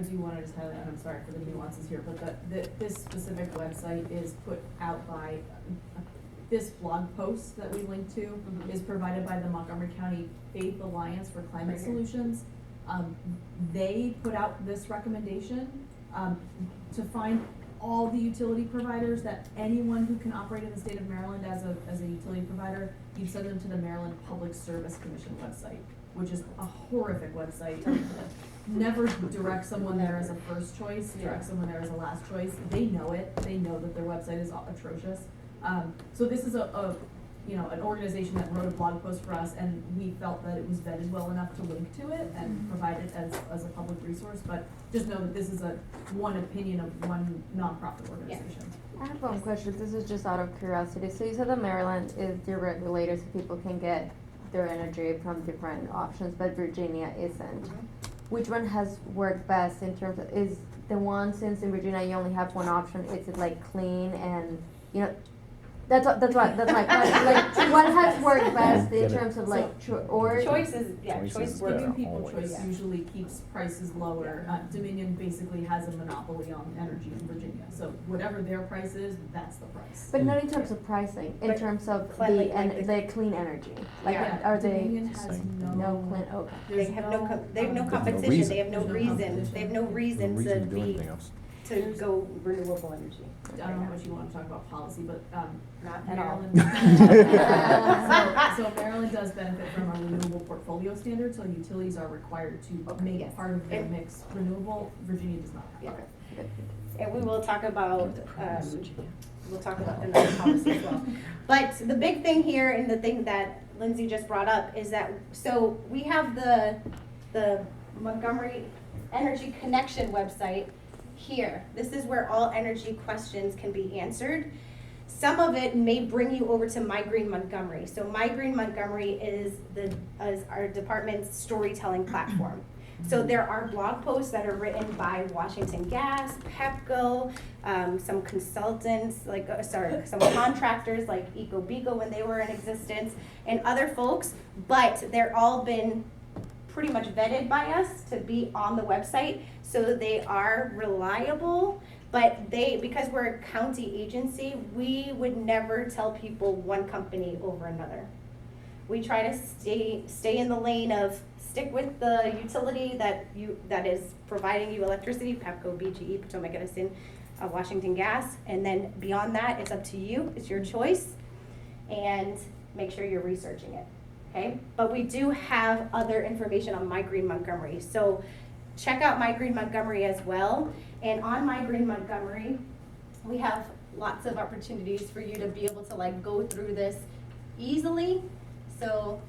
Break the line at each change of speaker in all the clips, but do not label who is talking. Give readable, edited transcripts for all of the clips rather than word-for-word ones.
do want to just highlight, and I'm sorry for the nuances here, but this specific website is put out by, this blog post that we link to is provided by the Montgomery County Faith Alliance for Climate Solutions. They put out this recommendation, to find all the utility providers, that anyone who can operate in the state of Maryland as a utility provider, you send them to the Maryland Public Service Commission website, which is a horrific website. Never direct someone there as a first choice, direct someone there as a last choice. They know it, they know that their website is atrocious. So this is an organization that wrote a blog post for us, and we felt that it was vetted well enough to link to it and provide it as a public resource, but just know that this is one opinion of one nonprofit organization.
I have one question. This is just out of curiosity. So you said that Maryland is the regulator, so people can get their energy from different options, but Virginia isn't. Which one has worked best in terms of, is the one, since in Virginia you only have one option, is it like clean and, that's my question. Like, what has worked best in terms of like,
Choices
Choices
work.
Giving people
always.
choice
Yeah.
usually keeps prices lower. Dominion basically has a monopoly on energy in Virginia, so whatever their price is, that's the price.
but not in terms of pricing, in
But
terms of
cleanly,
the clean energy. Like,
Yeah.
are they
Dominion has
Same.
no clean, okay.
They have no competition,
reason.
they have no
There's no
reason,
competition.
they have no
No
reason
reason
to
to do
be,
anything else.
to go renewable energy.
I don't know how much you wanna talk about policy, but,
Not at all.
So Maryland does benefit from a renewable portfolio standard, so utilities are required to make
yes.
part of their
And-
mix renewable. Virginia does not have
Yeah.
that.
And we will talk about, we'll talk about another policy as well. But the big thing here, and the thing that Lindsay just brought up, is that, so we have the Montgomery Energy Connection website here. This is where all energy questions can be answered. Some of it may bring you over to My Green Montgomery. So My Green Montgomery is our department's storytelling platform. So there are blog posts that are written by Washington Gas, Pepco, some consultants, some contractors like EcoBeco when they were in existence, and other folks, but they're all been pretty much vetted by us to be on the website, so they are reliable. But because we're a county agency, we would never tell people one company over another. We try to stay in the lane of stick with the utility that is providing you electricity, Pepco, BGE, Potomac Edison, Washington Gas, and then beyond that, it's up to you, it's your choice, and make sure you're researching it, okay? But we do have other information on My Green Montgomery, so check out My Green Montgomery as well. And on My Green Montgomery, we have lots of opportunities for you to be able to go through this easily. So,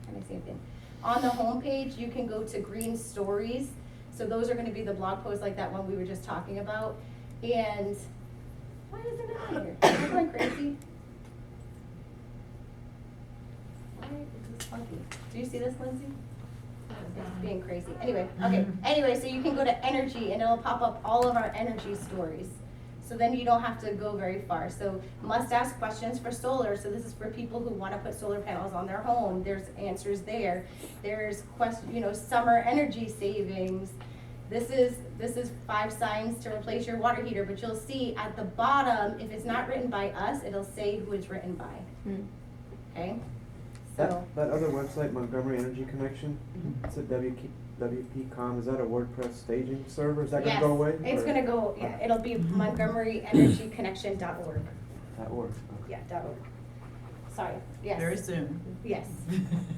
kind of same thing. On the homepage, you can go to Green Stories. So those are going to be the blog posts like that one we were just talking about. And why isn't it on here? Am I going crazy? Why is this funky? Do you see this, Lindsay? It's being crazy. Anyway, okay. Anyway, so you can go to energy and it'll pop up all of our energy stories. So then you don't have to go very far. So must ask questions for solar. So this is for people who want to put solar panels on their home. There's answers there. There's summer energy savings. This is 5 signs to replace your water heater, but you'll see at the bottom, if it's not written by us, it'll say who it's written by. Okay? So
That other website, Montgomery Energy Connection, it's a WPCom, is that a WordPress staging server? Is that gonna go away?
It's
or-
gonna go, yeah, it'll be MontgomeryEnergyConnection.org.
That works.
Yeah, .org. Sorry, yes.
Very soon.
Yes.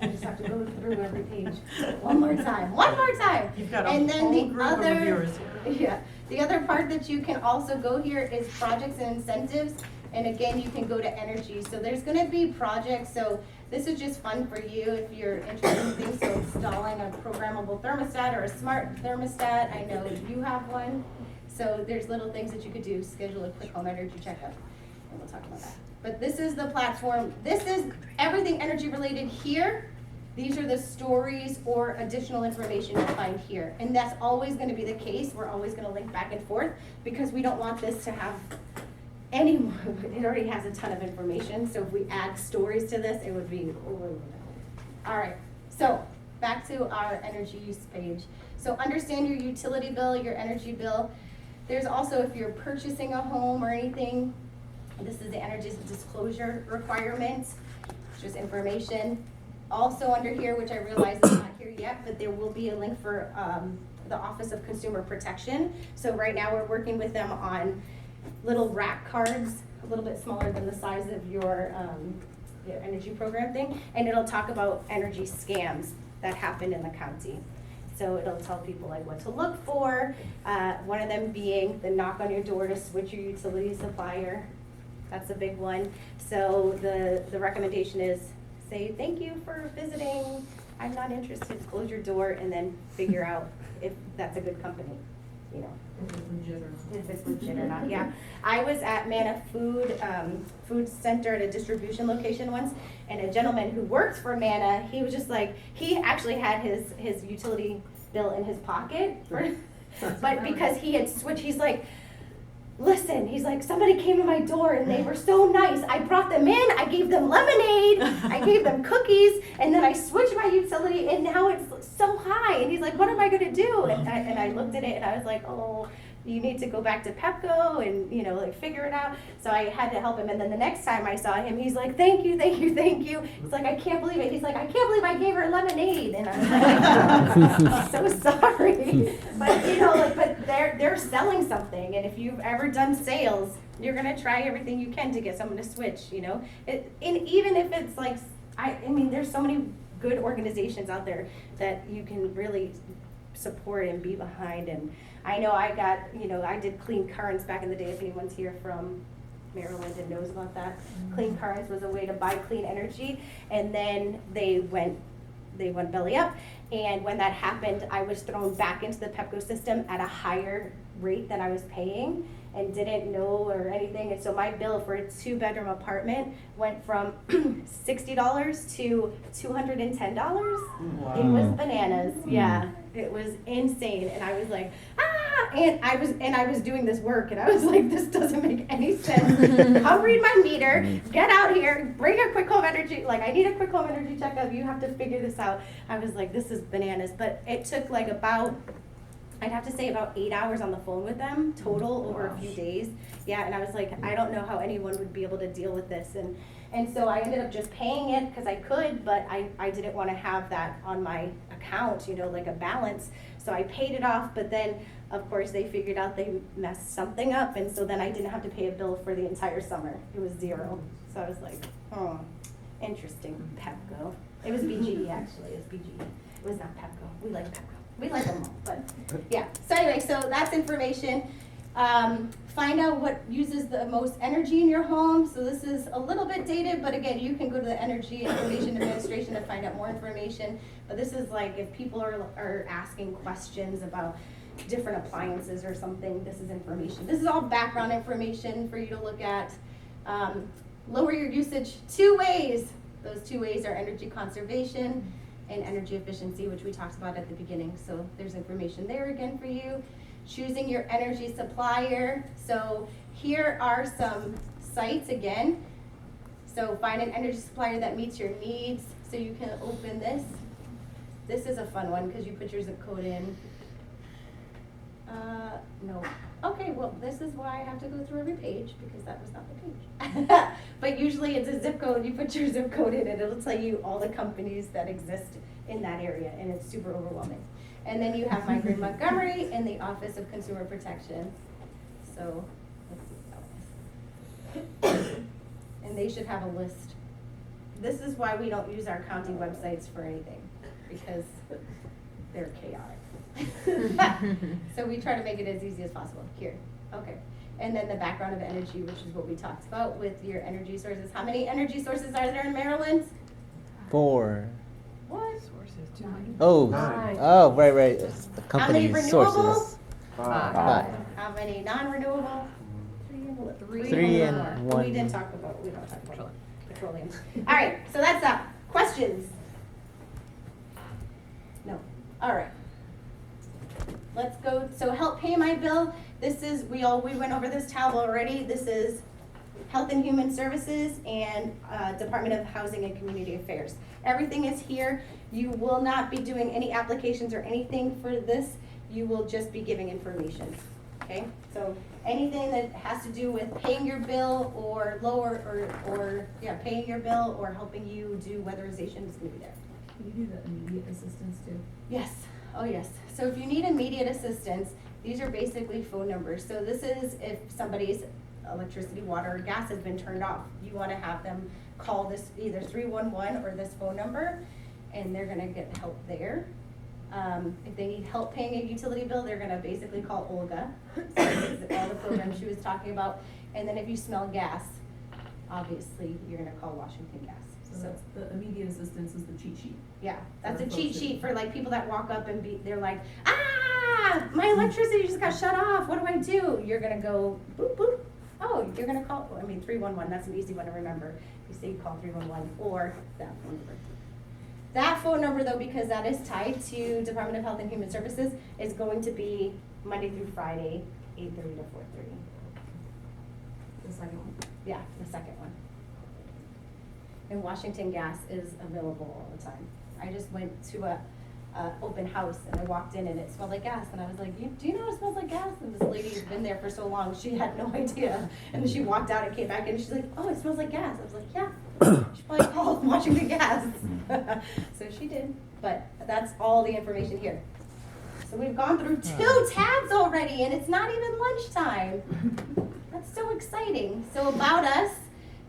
I just have to go through every page one more time.
You've got a
And then
whole
the
group of
other-
reviewers here.
Yeah, the other part that you can also go here is projects and incentives. And again, you can go to energy. So there's gonna be projects, so this is just fun for you if you're interested in things, so installing a programmable thermostat or a smart thermostat. I know you have one. So there's little things that you could do, schedule a quick home energy checkup, and we'll talk about that. But this is the platform, this is everything energy related here. These are the stories or additional information you'll find here. And that's always gonna be the case. We're always gonna link back and forth because we don't want this to have any more. It already has a ton of information. So if we add stories to this, it would be overwhelming. All right, so back to our energy use page. So understand your utility bill, your energy bill. There's also, if you're purchasing a home or anything, this is the energy disclosure requirements, just information. Also under here, which I realize is not here yet, but there will be a link for the Office of Consumer Protection. So right now we're working with them on little rack cards, a little bit smaller than the size of your energy program thing, and it'll talk about energy scams that happen in the county. So it'll tell people like what to look for, one of them being the knock on your door to switch your utility supplier. That's a big one. So the recommendation is say, thank you for visiting, I'm not interested, close your door, and then figure out if that's a good company, you know. If it's legit or not, yeah. I was at Manna Food Center at a distribution location once, and a gentleman who worked for Manna, he was just like, he actually had his utility bill in his pocket, but because he had switched, he's like, listen, he's like, somebody came to my door and they were so nice. I brought them in, I gave them lemonade, I gave them cookies, and then I switched my utility and now it's so high. And he's like, what am I gonna do? And I looked at it and I was like, oh, you need to go back to Pepco and, you know, like figure it out. So I had to help him. And then the next time I saw him, he's like, thank you, thank you, thank you. It's like, I can't believe it. He's like, I can't believe I gave her lemonade. And I was like, I'm so sorry. But, you know, like, but they're selling something. And if you've ever done sales, you're going to try everything you can to get someone to switch, you know. And even if it's like, I mean, there's so many good organizations out there that you can really support and be behind. And I know I got, you know, I did Clean Currents back in the day, if anyone's here from Maryland and knows about that. Clean Currents was a way to buy clean energy, and then they went belly up, and when that happened, I was thrown back into the Pepco system at a higher rate than I was paying and didn't know or anything, and so my bill for a 2-bedroom apartment went from $60 to $210.
Wow.
It was bananas. Yeah, it was insane, and I was like, and I was doing this work, and I was like, this doesn't make any sense. Come read my meter, get out here, bring a quick home energy, like I need a quick home energy checkup, you have to figure this out. I was like, this is bananas, but it took like I'd have to say about 8 hours on the phone with them total over a few days. Yeah, and I was like, I don't know how anyone would be able to deal with this. And so I ended up just paying it because I could, but I didn't want to have that on my account, you know, like a balance. So I paid it off, but then of course they figured out they messed something up, and so then I didn't have to pay a bill for the entire summer. It was $0. So I was like, oh, interesting. Pepco. It was BGE actually. It was BGE. It was not Pepco. We like Pepco. We like them all, but yeah. So anyway, so that's information. Find out what uses the most energy in your home. So this is a little bit dated, but again, you can go to the Energy Information Administration to find out more information. But this is like if people are asking questions about different appliances or something, this is information. This is all background information for you to look at. Lower your usage 2 ways. Those 2 ways are energy conservation and energy efficiency, which we talked about at the beginning. So there's information there again for you. Choosing your energy supplier. So here are some sites again. So find an energy supplier that meets your needs. So you can open this. This is a fun one because you put your zip code in. No. Okay, well, this is why I have to go through every page because that was not the page. But usually it's a zip code. You put your zip code in and it'll tell you all the companies that exist in that area, and it's super overwhelming. And then you have Micro Montgomery and the Office of Consumer Protection. So let's see how it is. And they should have a list. This is why we don't use our county websites for anything, because they're chaotic. So we try to make it as easy as possible. Here, okay. And then the background of energy, which is what we talked about with your energy sources. How many energy sources are there in Maryland?
4.
What?
Oh,
Nine.
oh, right. It's the
How many
company's
renewable?
sources. 5.
How many non-renewable?
3 and
more.
1.
We didn't talk about, we don't talk about petroleum. All right, so that's that. Questions? No. All right. Let's go. So help pay my bill. This is, we went over this tab already. This is Health and Human Services and Department of Housing and Community Affairs. Everything is here. You will not be doing any applications or anything for this you will just be giving information, okay? So anything that has to do with paying your bill or paying your bill or helping you do weatherization is gonna be there.
Can you do the immediate assistance too?
Yes, oh yes. So if you need immediate assistance, these are basically phone numbers. So this is if somebody's electricity, water, or gas has been turned off. You wanna have them call this either 311 or this phone number, and they're gonna get help there. If they need help paying a utility bill, they're gonna basically call Olga. So this is all the programs she was talking about. And then if you smell gas, obviously, you're gonna call Washington Gas.
So that's, the immediate assistance is the cheat sheet.
Yeah, that's
For
a
the
cheat
folks
sheet
that-
for like people that walk up and they're like, my electricity just got shut off, what do I do? You're gonna go boop, boop. Oh, you're gonna call, 311, that's an easy one to remember. You say you call 311 or that phone number. That phone number though, because that is tied to Department of Health and Human Services, is going to be Monday through Friday, 8:30 to 4:30.
The second one.
Yeah, the second one. And Washington Gas is available all the time. I just went to a open house and I walked in and it smelled like gas and I was like, do you know it smells like gas? And this lady's been there for so long, she had no idea. And then she walked out and came back and she's like, oh, it smells like gas. I was like, yeah. She probably called Washington Gas. So she did, but that's all the information here. So we've gone through 2 tabs already and it's not even lunchtime. That's so exciting. So about us,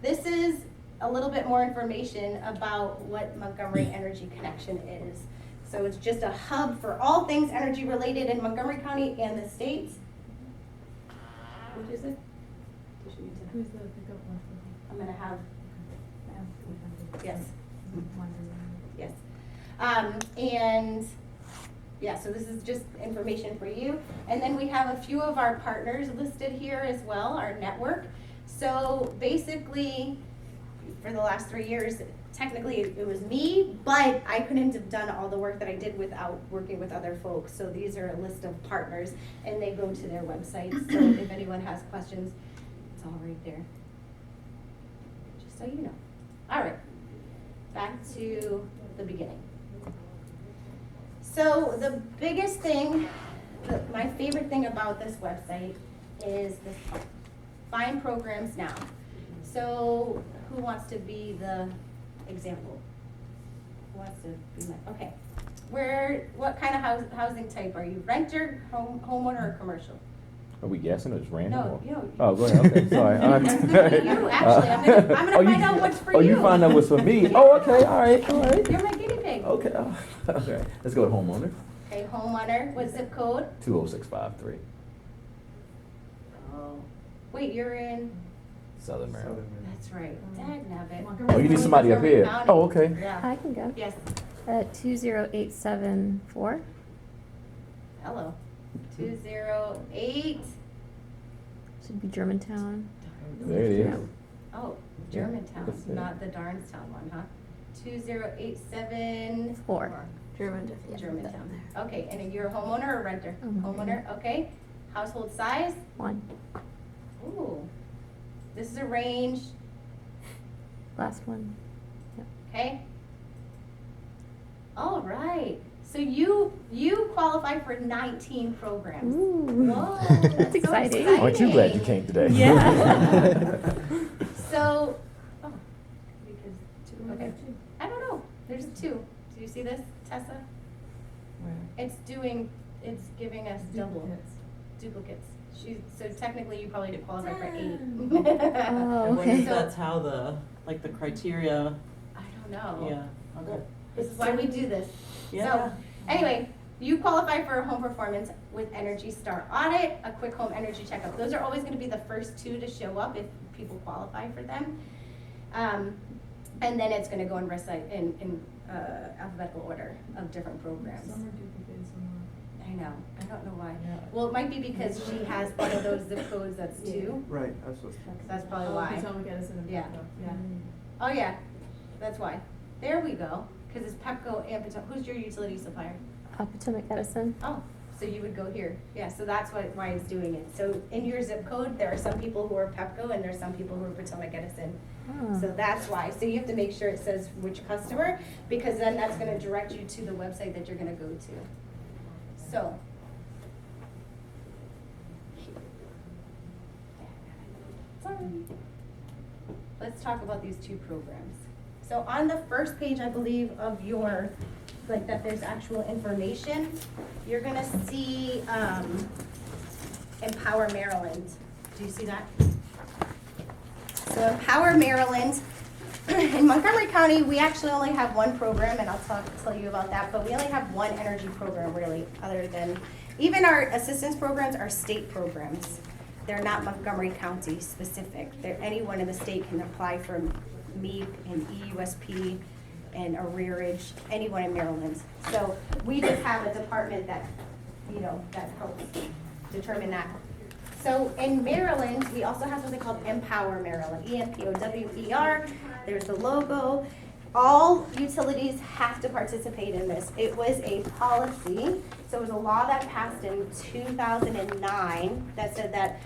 this is a little bit more information about what Montgomery Energy Connection is. So it's just a hub for all things energy related in Montgomery County and the state. What is it? Does she need to-
Who's the pickup one?
I'm gonna have, yes,
Yes.
yes. And yeah, so this is just information for you. And then we have a few of our partners listed here as well, our network. So basically, for the last 3 years, technically it was me, but I couldn't have done all the work that I did without working with other folks. So these are a list of partners and they go to their websites. So if anyone has questions, it's all right there. Just so you know. All right, back to the beginning. So the biggest thing, my favorite thing about this website is this part. Find programs now. So who wants to be the example? Who wants to be my, okay. What kind of housing type are you? Renter, homeowner, or commercial?
Are we guessing or just random?
No,
or-
you.
Oh, go ahead, okay, sorry.
That's gonna be you, actually. I'm gonna
Oh, you-
find out what's for
Oh,
you.
you find out what's for me? Oh, okay, all right.
You're my guinea pig.
Okay, okay. Let's go with homeowner,
Okay, homeowner, what zip code?
20653,
Oh, wait, you're in,
Southern Maryland.
that's right, dagnabbit.
Oh, you need somebody up here?
County.
Oh, okay.
Yeah,
I can go.
yes,
20874.
hello. 208,
Should be Germantown.
There it is.
oh,
Yeah,
Germantown,
that's it.
not the Darnestown one, huh? 20874.
Four. Germantown. Yeah,
Germantown. Okay, and you're a homeowner or renter?
Homeowner.
Homeowner, okay. Household size?
1.
Ooh. This is a range,
Last one.
okay? All right. So you qualify for 19 programs.
Ooh.
Whoa,
That's
so
exciting.
Aren't you glad you came today?
Yeah.
So, oh, because, okay. I don't know. There's 2. Do you see this, Tessa? It's giving us double duplicates. So technically you probably did qualify for 8.
Oh,
I wonder
okay.
if that's how the criteria,
I don't know.
yeah, okay.
This is why we do this.
Yeah.
So, anyway, you qualify for a home performance with Energy Star audit, a quick home energy checkup. Those are always gonna be the first 2 to show up if people qualify for them. And then it's gonna go in alphabetical order of different programs.
Some are duplicated, some are.
I know, I don't know why. Well, it might be because she has one of those zip codes that's 2.
Right, that's what.
That's probably
Oh,
why.
Potomac Edison and
Yeah.
Pepco, yeah.
Oh, yeah, that's why. There we go, because it's Pepco and Potomac. Who's your utility supplier?
Potomac Edison.
Oh, so you would go here. Yeah, so that's why it's doing it. So in your zip code, there are some people who are Pepco and there's some people who are Potomac Edison.
Oh.
So that's why. So you have to make sure it says which customer, because then that's gonna direct you to the website that you're gonna go to. So, let's talk about these two programs. So on the first page, I believe, of your, like, that there's actual information, you're gonna see, Empower Maryland. Do you see that? So Empower Maryland, in Montgomery County, we actually only have one program, and I'll tell you about that, but we only have one energy program really, other than, even our assistance programs are state programs. They're not Montgomery County specific. Anyone in the state can apply for MEEP and EUSP and arrearage, anyone in Maryland. So we just have a department that, that helps determine that. So in Maryland, we also have something called Empower Maryland, EMPOWER. There's the logo. All utilities have to participate in this. It was a policy, so it was a law that passed in 2009 that said that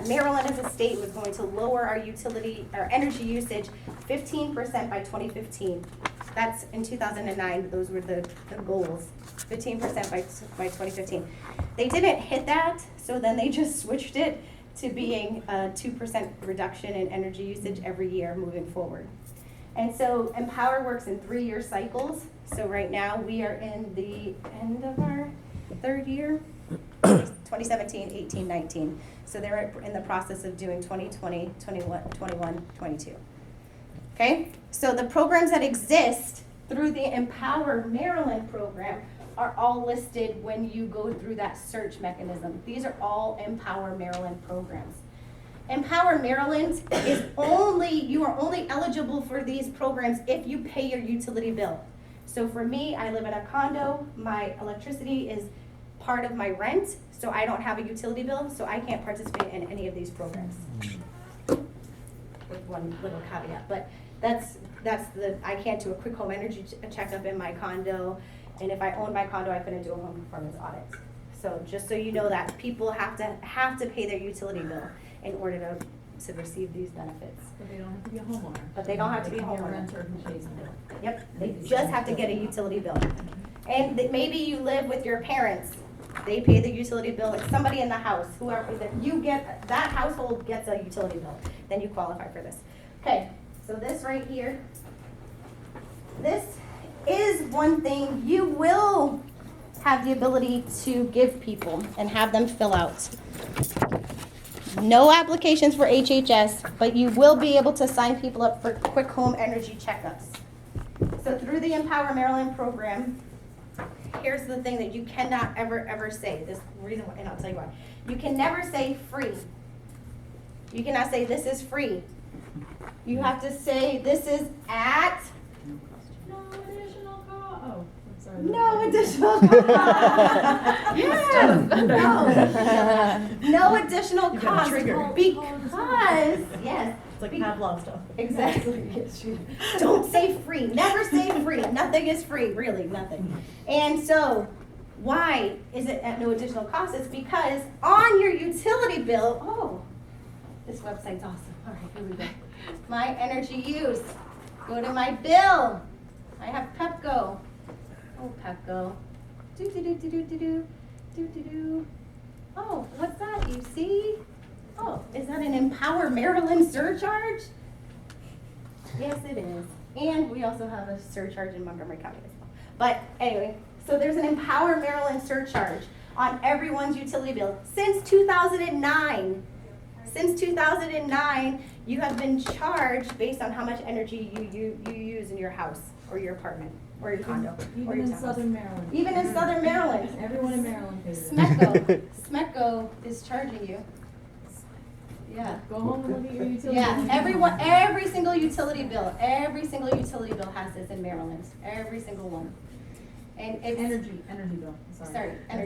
Maryland as a state was going to lower our energy usage 15% by 2015. That's in 2009, those were the goals, 15% by 2015. They didn't hit that, so then they just switched it to being a 2% reduction in energy usage every year moving forward. And so Empower works in 3-year cycles. So right now we are in the end of our 3rd year, 2017, 18, 19. So they're in the process of doing 2020, 21, 21, 22. Okay, so the programs that exist through the Empower Maryland program are all listed when you go through that search mechanism. These are all Empower Maryland programs. Empower Maryland is you are only eligible for these programs if you pay your utility bill. So for me, I live in a condo, my electricity is part of my rent, so I don't have a utility bill, so I can't participate in any of these programs. With one little caveat, but I can't do a quick home energy checkup in my condo, and if I owned my condo, I couldn't do a home performance audit. So just so you know that people have to pay their utility bill in order to receive these benefits.
But they don't have to be a homeowner.
But they don't have to be a
They can
homeowner.
renter who pays the bill.
Yep, they just have to get a utility bill. And maybe you live with your parents, they pay the utility bill, it's somebody in the house, whoever, that household gets a utility bill, then you qualify for this. Okay, so this right here, this is one thing you will have the ability to give people and have them fill out. No applications for HHS, but you will be able to sign people up for quick home energy checkups. So through the Empower Maryland program, here's the thing that you cannot ever say. This reason why, and I'll tell you why. You can never say free. You cannot say this is free. You have to say this is at
No additional cost. Oh, I'm sorry.
no additional cost. Yes. No additional
You got a
cost
trigger.
because yes.
It's like Pavlov stuff.
Exactly. Don't say free. Never say free. Nothing is free, really, nothing. And so, why is it at no additional cost? It's because on your utility bill, oh, this website's awesome. All right, here we go. My energy use. Go to my bill. I have Pepco. Oh, Pepco. Do. Oh, what's that? You see? Oh, is that an Empower Maryland surcharge? Yes, it is. And we also have a surcharge in Montgomery County as well. But anyway, so there's an Empower Maryland surcharge on everyone's utility bill since 2009. Since 2009, you have been charged based on how much energy you use in your house or your apartment or your condo.
Even
or your
in
townhouse.
Southern Maryland.
Even in Southern Maryland.
Everyone in Maryland pays it.
SMECO is charging you. Yeah.
Go home and look at your utility.
Yeah, every single utility bill has this in Maryland, every single one. And it's,
Energy bill, sorry.
sorry, energy.